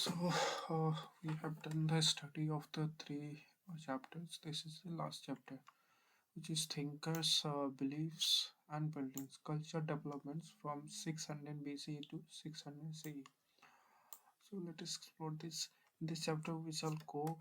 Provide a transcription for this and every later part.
So, we have done the study of the three chapters. This is the last chapter, which is Thinkers, Beliefs, and Buildings, Culture Developments from 600 BCE to 600 CE. So, let us explore this. In this chapter, we shall go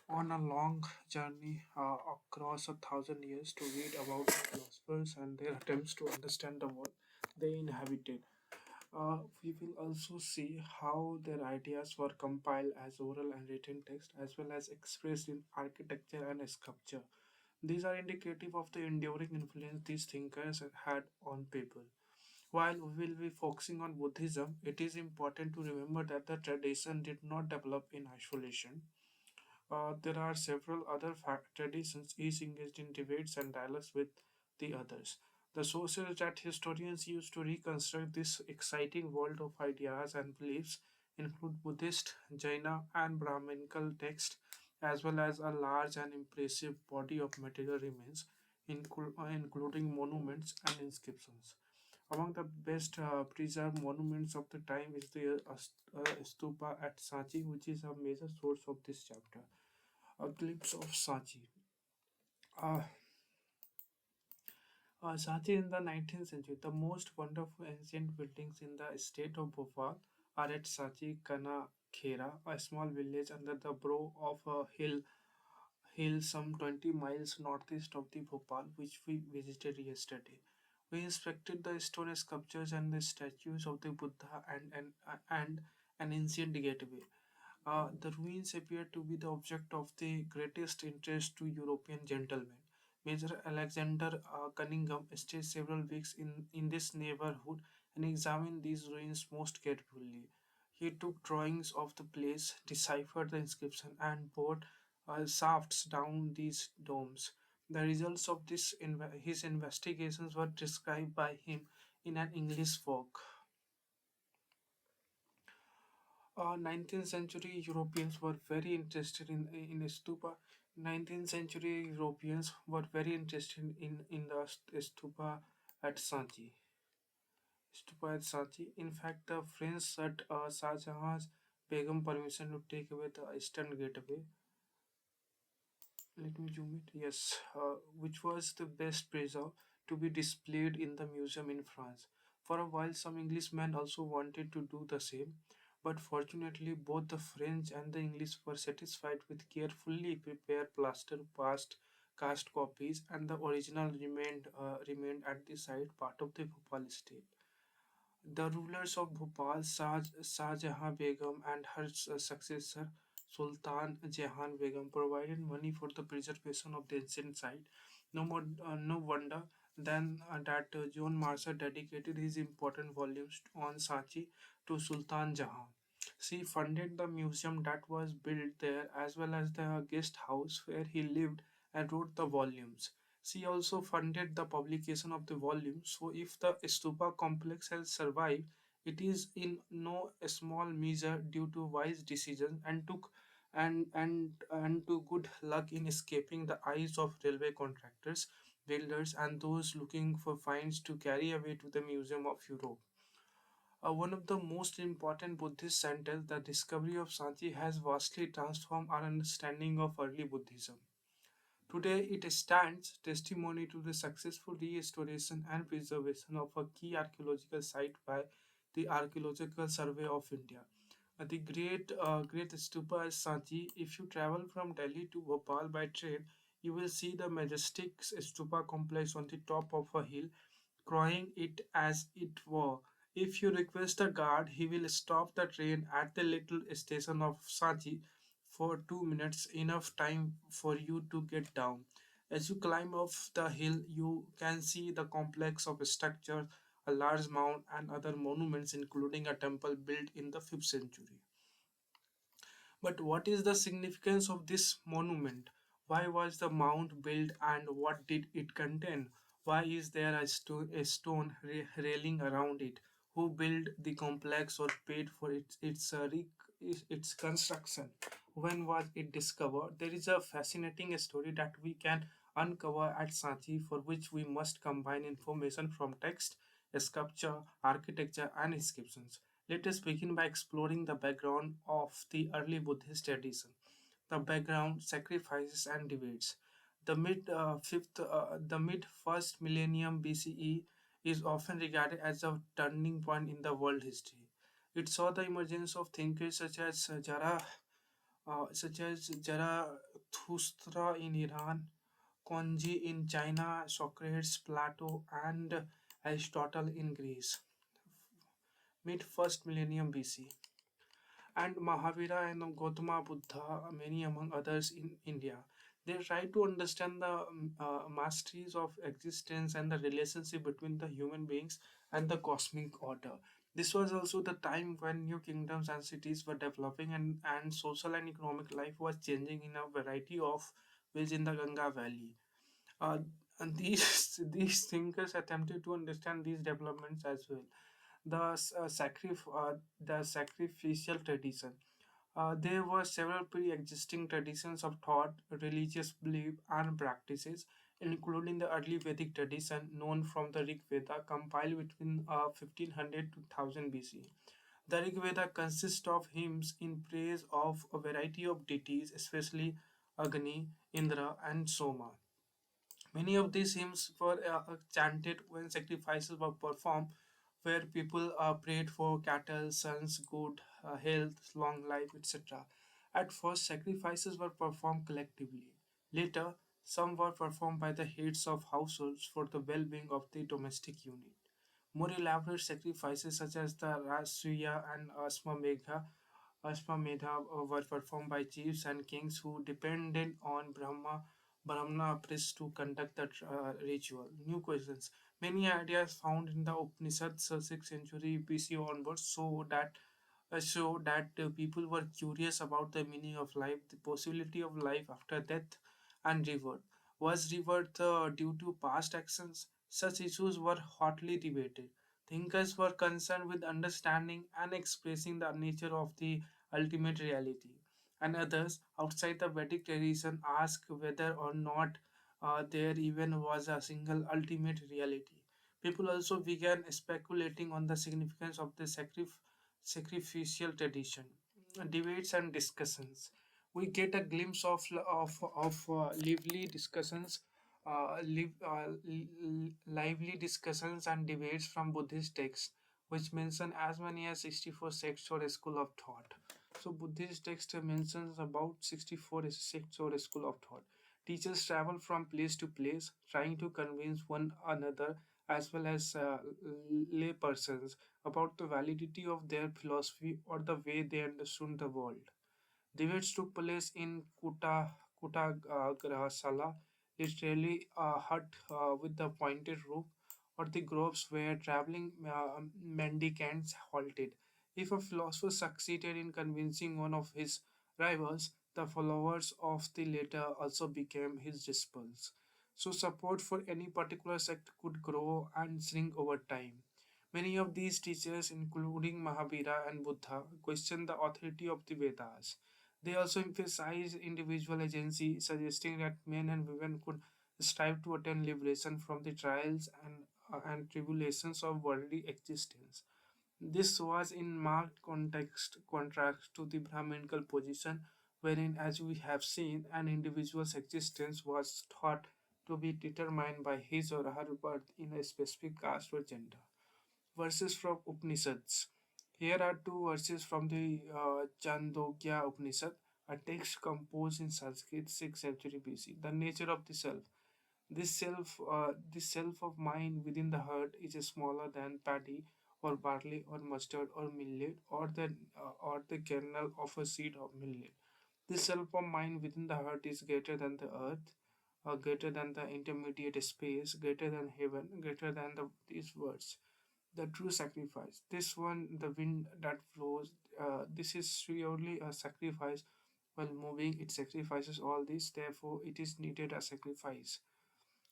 on a long journey across 1,000 years to read about the philosophers and their attempts to understand the world they inhabited. We will also see how their ideas were compiled as oral and written text as well as expressed in architecture and sculpture. These are indicative of the enduring influence these thinkers had on people. While we will be focusing on Buddhism, it is important to remember that the tradition did not develop in isolation. There are several other traditions, each engaged in debates and dialogues with the others. The sources that historians use to reconstruct this exciting world of ideas and beliefs include Buddhist, Jaina, and Brahminical texts, as well as a large and impressive body of material remains, including monuments and inscriptions. Among the best preserved monuments of the time is the stupa at Sanchi, which is a major source of this chapter. A glimpse of Sanchi. Uh, Sanchi in the 19th century, the most wonderful ancient buildings in the state of Bhopal are at Sanchi Kanakhera, a small village under the brow of a hill some 20 miles northeast of the Bhopal, which we visited yesterday. We inspected the stone sculptures and the statues of the Buddha and an ancient gateway. The ruins appear to be the object of the greatest interest to European gentlemen. Major Alexander Cunningham stayed several weeks in this neighborhood and examined these ruins most carefully. He took drawings of the place, deciphered the inscription, and bored shafts down these domes. The results of his investigations were described by him in an English work. 19th century Europeans were very interested in stupa. 19th century Europeans were very interested in the stupa at Sanchi. Stupa at Sanchi. In fact, the French sought Shah Jahan's Begum permission to take away the eastern gateway. Let me zoom it. Yes, which was the best preserved to be displayed in the museum in France. For a while, some Englishmen also wanted to do the same, but fortunately, both the French and the English were satisfied with carefully prepared plaster cast copies, and the original remained at the site, part of the Bhopal estate. The rulers of Bhopal, Shah Jahan Begum and her successor Sultan Jahan Begum, provided money for the preservation of the ancient site. No wonder then that John Marshall dedicated his important volumes on Sanchi to Sultan Jahan. She funded the museum that was built there as well as the guest house where he lived and wrote the volumes. She also funded the publication of the volume, so if the stupa complex has survived, it is in no small measure due to wise decisions and took and to good luck in escaping the eyes of railway contractors, builders, and those looking for finds to carry away to the Museum of Europe. One of the most important Buddhist centers, the discovery of Sanchi has vastly transformed our understanding of early Buddhism. Today, it stands testimony to the successful restoration and preservation of a key archaeological site by the Archaeological Survey of India. Great Stupa is Sanchi. If you travel from Delhi to Bhopal by train, you will see the majestic stupa complex on the top of a hill, crying it as it were. If you request a guard, he will stop the train at the little station of Sanchi for 2 minutes, enough time for you to get down. As you climb off the hill, you can see the complex of structures, a large mound, and other monuments, including a temple built in the 5th century. But what is the significance of this monument? Why was the mound built and what did it contain? Why is there a stone railing around it? Who built the complex or paid for its construction? When was it discovered? There is a fascinating story that we can uncover at Sanchi, for which we must combine information from text, sculpture, architecture, and inscriptions. Let us begin by exploring the background of the early Buddhist tradition. The background, sacrifices, and debates. The mid first millennium BCE is often regarded as a turning point in the world history. It saw the emergence of thinkers such as Zarathustra in Iran, Konji in China, Socrates, Plato, and Aristotle in Greece, mid first millennium BC, and Mahavira and Gautama Buddha, many among others in India. They try to understand the masteries of existence and the relationship between the human beings and the cosmic order. This was also the time when new kingdoms and cities were developing, and social and economic life was changing in a variety of ways in the Ganga Valley. Uh, and these thinkers attempted to understand these developments as well. The sacrificial tradition. There were several pre-existing traditions of thought, religious belief, and practices, including the early Vedic tradition known from the Rig Veda, compiled between 1500 to 1000 BC. The Rig Veda consists of hymns in praise of a variety of deities, especially Agni, Indra, and Soma. Many of these hymns were chanted when sacrifices were performed, where people prayed for cattle, sons, good health, long life, etc. At first, sacrifices were performed collectively. Later, some were performed by the heads of households for the well being of the domestic unit. More elaborate sacrifices, such as the Rasuya and Ashwamedha, were performed by chiefs and kings who depended on Brahmana priests to conduct the ritual. New questions. Many ideas found in the Upanishads, 6th century BC onwards, show that people were curious about the meaning of life, the possibility of life after death, and rebirth. Was rebirth due to past actions? Such issues were hotly debated. Thinkers were concerned with understanding and expressing the nature of the ultimate reality. And others, outside the Vedic tradition, asked whether or not there even was a single ultimate reality. People also began speculating on the significance of the sacrificial tradition. Debates and discussions. We get a glimpse of lively discussions, lively discussions and debates from Buddhist texts, which mention as many as 64 sects or a school of thought. So Buddhist text mentions about 64 sects or a school of thought. Teachers travel from place to place, trying to convince one another as well as lay persons about the validity of their philosophy or the way they understood the world. Debates took place in Kutagrasala, literally a hut with the pointed roof, or the groves where traveling mendicants halted. If a philosopher succeeded in convincing one of his rivals, the followers of the latter also became his disciples. So, support for any particular sect could grow and shrink over time. Many of these teachers, including Mahavira and Buddha, questioned the authority of the Vedas. They also emphasized individual agency, suggesting that men and women could strive to attain liberation from the trials and tribulations of worldly existence. This was in marked contrast to the Brahminical position, wherein, as we have seen, an individual's existence was thought to be determined by his or her birth in a specific caste or gender. Verses from Upanishads. Here are two verses from the Chandogya Upanishad, a text composed in Sanskrit 6th century BC. The nature of the self. This self of mine within the heart is smaller than paddy or barley or mustard or millet or the kernel of a seed of millet. This self of mine within the heart is greater than the earth, greater than the intermediate space, greater than heaven, greater than these words. The true sacrifice. This one, the wind that flows, this is surely a sacrifice. While moving, it sacrifices all this, therefore, it is needed a sacrifice.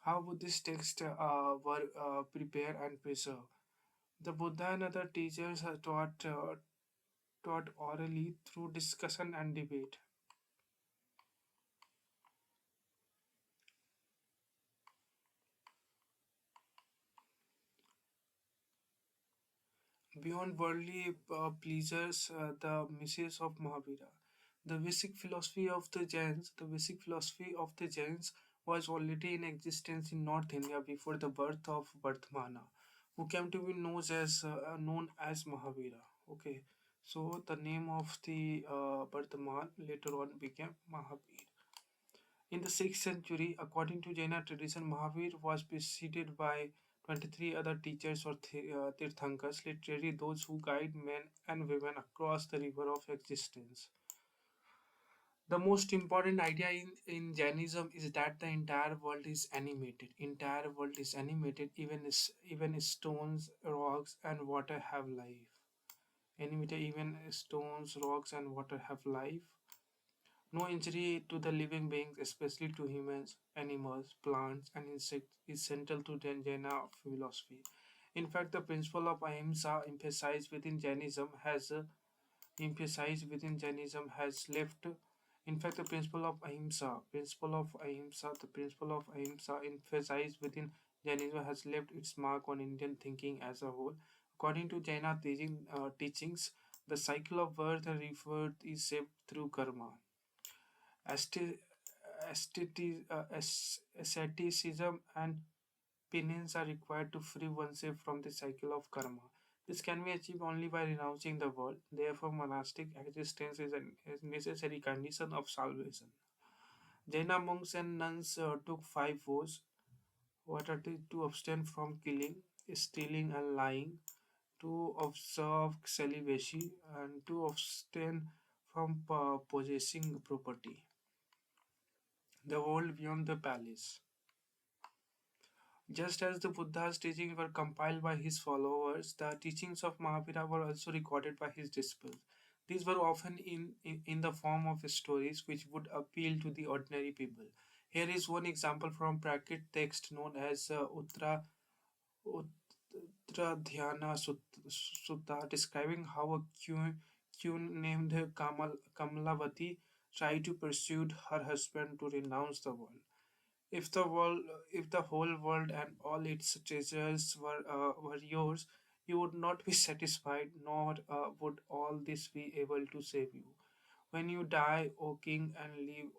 How Buddhist texts were prepared and preserved. The Buddha and other teachers are taught orally through discussion and debate. beyond worldly pleasures, the message of Mahavira. The basic philosophy of the Jains was already in existence in North India before the birth of Vardhamana, who came to be known as Mahavira. Okay, so the name of the Vardhaman later on became Mahavir. In the 6th century, according to Jaina tradition, Mahavir was preceded by 23 other teachers or Tirthankars, literally those who guide men and women across the river of existence. The most important idea in Jainism is that the entire world is animated. Entire world is animated, even stones, rocks, and water have life. Animated, even stones, rocks, and water have life. No injury to the living beings, especially to humans, animals, plants, and insects, is central to the Jaina philosophy. In fact, the principle of ahimsa emphasized within Jainism has left. In fact, the principle of ahimsa emphasized within Jainism has left its mark on Indian thinking as a whole. According to Jaina teachings, the cycle of birth and rebirth is shaped through karma. Asti- Asceticism and penance are required to free oneself from the cycle of karma. This can be achieved only by renouncing the world. Therefore, monastic existence is a necessary condition of salvation. Jaina monks and nuns took 5 vows. What are they? To abstain from killing, stealing, and lying, to observe celibacy, and to abstain from possessing property. The world beyond the palace. Just as the Buddha's teachings were compiled by his followers, the teachings of Mahavira were also recorded by his disciples. These were often in the form of stories which would appeal to the ordinary people. Here is one example from Prakrit text known as Uttradhyana Sutta, describing how a queen named Kamalavati tried to persuade her husband to renounce the world. If the world, if the whole world and all its treasures were yours, you would not be satisfied, nor would all this be able to save you. When you die, O king, and leave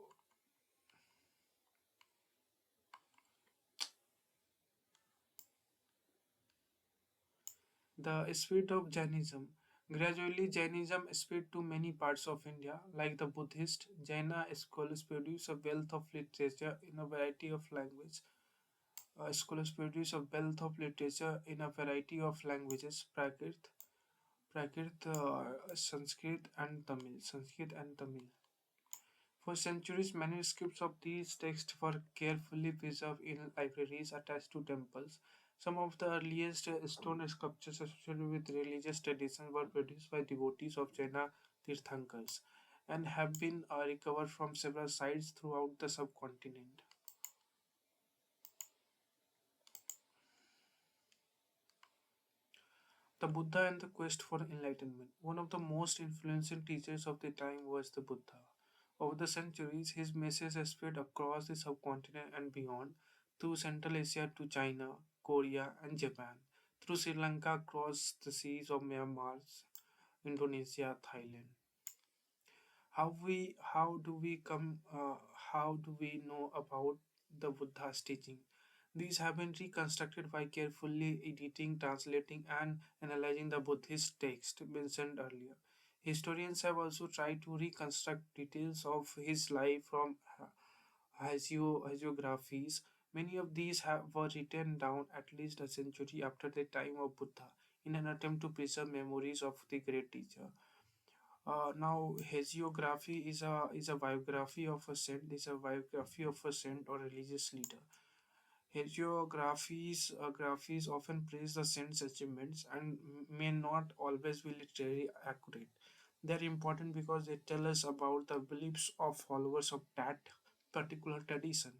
the spirit of Jainism. Gradually, Jainism spread to many parts of India. Like the Buddhist, Jaina scholars produce a wealth of literature in a variety of languages. Scholars produce a wealth of literature in a variety of languages. Prakrit, Sanskrit and Tamil. For centuries, manuscripts of these texts were carefully preserved in libraries attached to temples. Some of the earliest stone sculptures associated with religious traditions were produced by devotees of Jaina Tirthankars and have been recovered from several sites throughout the subcontinent. The Buddha and the quest for enlightenment. One of the most influential teachers of the time was the Buddha. Over the centuries, his message has spread across the subcontinent and beyond, through Central Asia to China, Korea, and Japan, through Sri Lanka across the seas of Myanmar, Indonesia, Thailand. How do we know about the Buddha's teaching? These have been reconstructed by carefully editing, translating, and analyzing the Buddhist text mentioned earlier. Historians have also tried to reconstruct details of his life from hagiographies. Many of these were written down at least a century after the time of Buddha in an attempt to preserve memories of the great teacher. Now, hagiography is a biography of a saint or religious leader. Graphies often praise the saint's achievements and may not always be literally accurate. They are important because they tell us about the beliefs of followers of that particular tradition.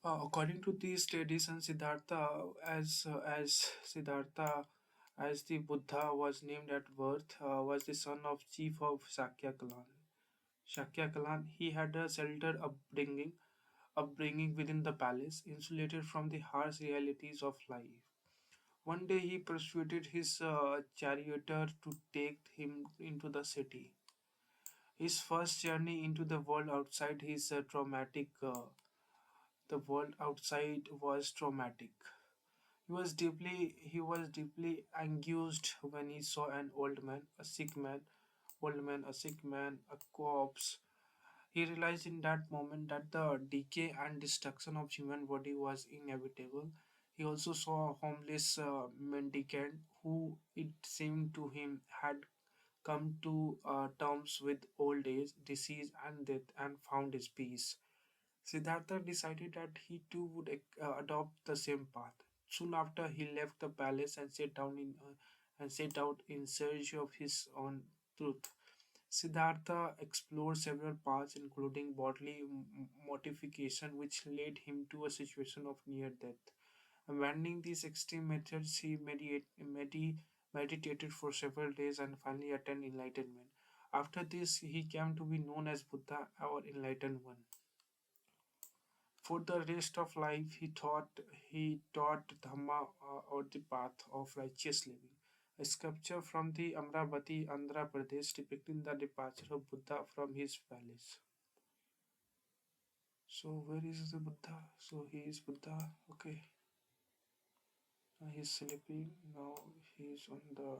According to these traditions, Siddhartha, as the Buddha was named at birth, was the son of chief of Shakya clan. Shakya clan. He had a sheltered upbringing within the palace, insulated from the harsh realities of life. One day he persuaded his charioteer to take him into the city. His first journey into the world outside his traumatic, the world outside was traumatic. He was deeply anguished when he saw an a sick man, a corpse. He realized in that moment that the decay and destruction of human body was inevitable. He also saw a homeless mendicant who, it seemed to him, had come to terms with old age, disease, and death and found his peace. Siddhartha decided that he too would adopt the same path. Soon after, he left the palace and set out in search of his own truth. Siddhartha explored several paths, including bodily mortification, which led him to a situation of near death. Abandoning these extreme methods, he meditated for several days and finally attained enlightenment. After this, he came to be known as Buddha or Enlightened One. For the rest of life, he taught Dhamma, or the path of righteous living. A sculpture from the Amravati, Andhra Pradesh, depicting the departure of Buddha from his palace. So where is the Buddha? So he is Buddha. Okay, now he is sleeping. Now he is on the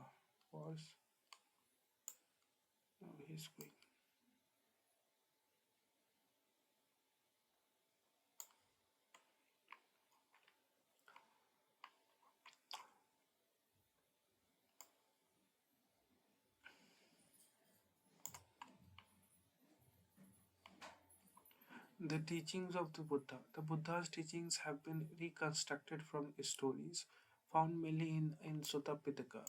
horse. Now he is going. The teachings of the Buddha. The Buddha's teachings have been reconstructed from stories found mainly in Sutta Pitaka.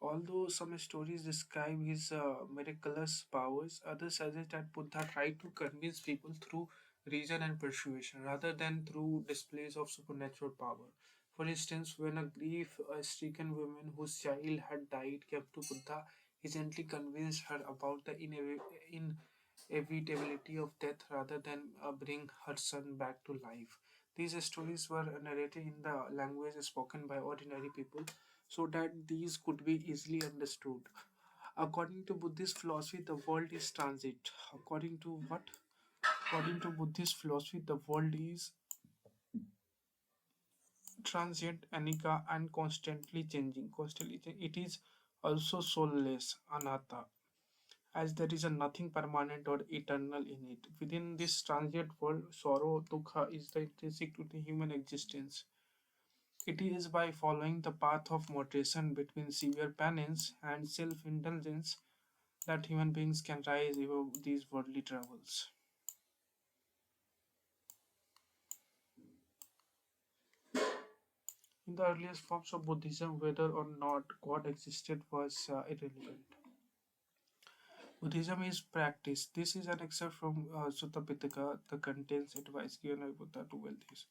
Although some stories describe his miraculous powers, others suggest that Buddha tried to convince people through reason and persuasion rather than through displays of supernatural power. For instance, when a grief-stricken woman whose child had died came to Buddha, he gently convinced her about the inevitability of death rather than bring her son back to life. These stories were narrated in the language spoken by ordinary people so that these could be easily understood. According to Buddhist philosophy, the world is transit. According to what? According to Buddhist philosophy, the world is transient, anicca, and constantly changing. It is also soulless, anatta, as there is a nothing permanent or eternal in it. Within this transient world, sorrow, dukkha, is the intrinsic to the human existence. It is by following the path of moderation between severe penance and self indulgence that human beings can rise above these worldly troubles. In the earliest forms of Buddhism, whether or not God existed was irrelevant. Buddhism is practice. This is an excerpt from Sutta Pitaka, the contents advice given by Buddha to wealthies.